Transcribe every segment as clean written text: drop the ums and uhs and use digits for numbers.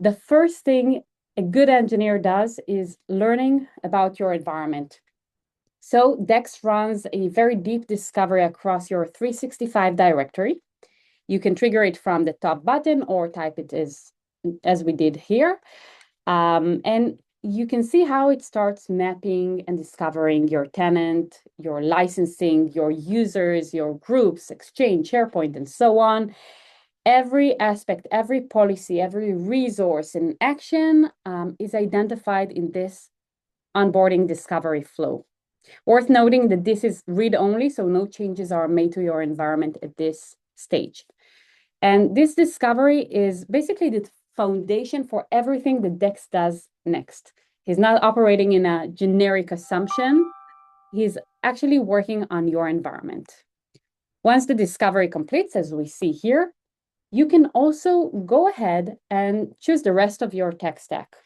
The first thing a good engineer does is learning about your environment. So Dex runs a very deep discovery across your 365 directory. You can trigger it from the top button or type it as we did here. And you can see how it starts mapping and discovering your tenant, your licensing, your users, your groups, Exchange, SharePoint, and so on. Every aspect, every policy, every resource and action is identified in this onboarding discovery flow. Worth noting that this is read-only, so no changes are made to your environment at this stage. And this discovery is basically the foundation for everything that Dex does next. He's not operating in a generic assumption. He's actually working on your environment. Once the discovery completes, as we see here, you can also go ahead and choose the rest of your tech stack.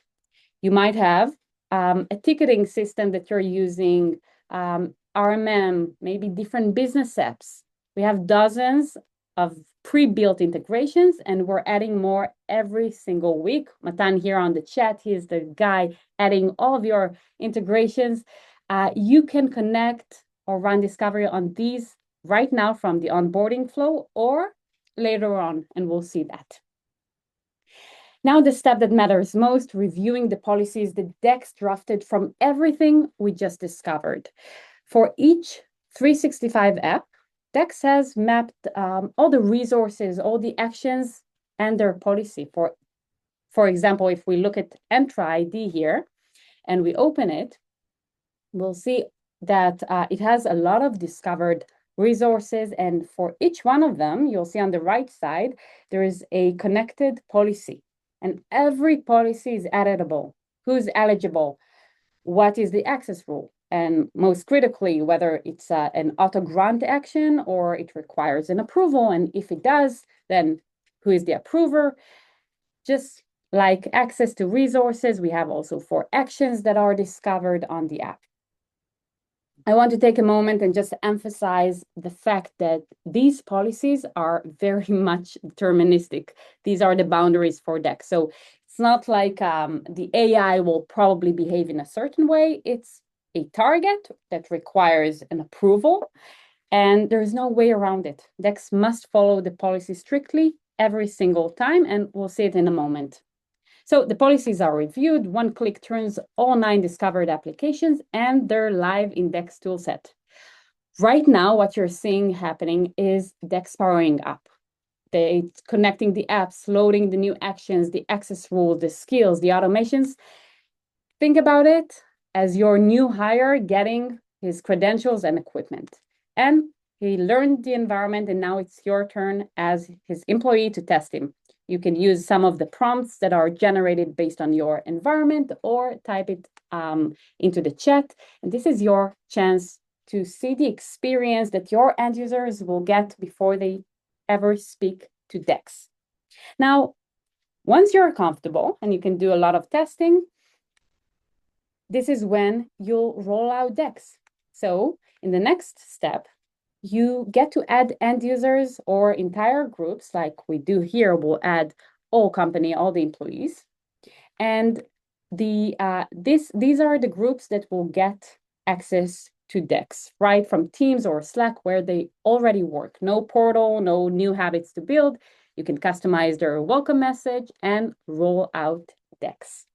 You might have a ticketing system that you're using, RMM, maybe different business apps. We have dozens of pre-built integrations, and we're adding more every single week. Matan here on the chat, he is the guy adding all of your integrations. You can connect or run discovery on these right now from the onboarding flow or later on, and we'll see that. Now, the step that matters most, reviewing the policies that Dex drafted from everything we just discovered. For each 365 app, Dex has mapped all the resources, all the actions, and their policy. For example, if we look at Entra ID here, and we open it, we'll see that it has a lot of discovered resources, and for each one of them, you'll see on the right side, there is a connected policy. And every policy is editable. Who's eligible? What is the access rule? And most critically, whether it's an auto grant action or it requires an approval. And if it does, then who is the approver? Just like access to resources, we have also 4 actions that are discovered on the app. I want to take a moment and just emphasize the fact that these policies are very much deterministic. These are the boundaries for Dex. So it's not like the AI will probably behave in a certain way. It's a target that requires an approval, and there is no way around it. Dex must follow the policy strictly every single time, and we'll see it in a moment. So the policies are reviewed. One click turns all 9 discovered applications, and they're live in Dex toolset. Right now, what you're seeing happening is Dex powering up. It's connecting the apps, loading the new actions, the access rules, the skills, the automations. Think about it as your new hire getting his credentials and equipment. And he learned the environment, and now it's your turn as his employee to test him. You can use some of the prompts that are generated based on your environment or type it into the chat. And this is your chance to see the experience that your end users will get before they ever speak to Dex. Now, once you're comfortable and you can do a lot of testing, this is when you'll roll out Dex. So in the next step, you get to add end users or entire groups like we do here. We'll add all company, all the employees. And these are the groups that will get access to Dex, right? From Teams or Slack where they already work. No portal, no new habits to build. You can customize their welcome message and roll out Dex.